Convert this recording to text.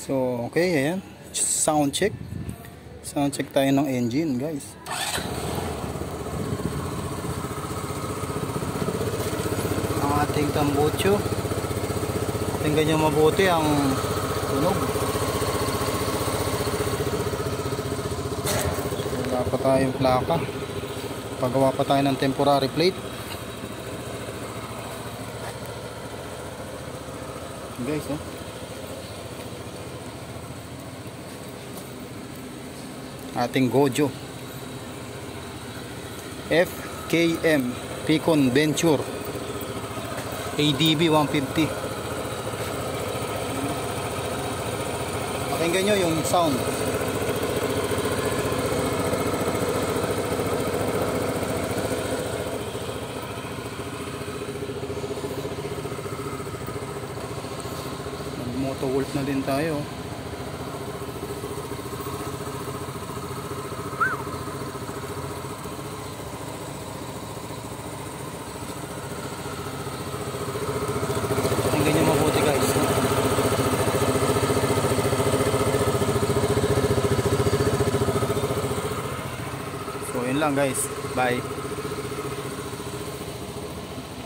So, okay, ayan. Sound check. Sound check tayo ng engine, guys. Ang ating tambucho. Tingnan nyo mabuti ang tunog. Wala pa tayong plaka. Pagawa pa tayo ng temporary plate. Guys, oh. Ating Gojo FKM Picon Venture ADB 150. Pakinggan nyo yung sound. Moto wolf na din tayo. Tingnan nyo mabuti, guys. So yun lang, guys. Bye.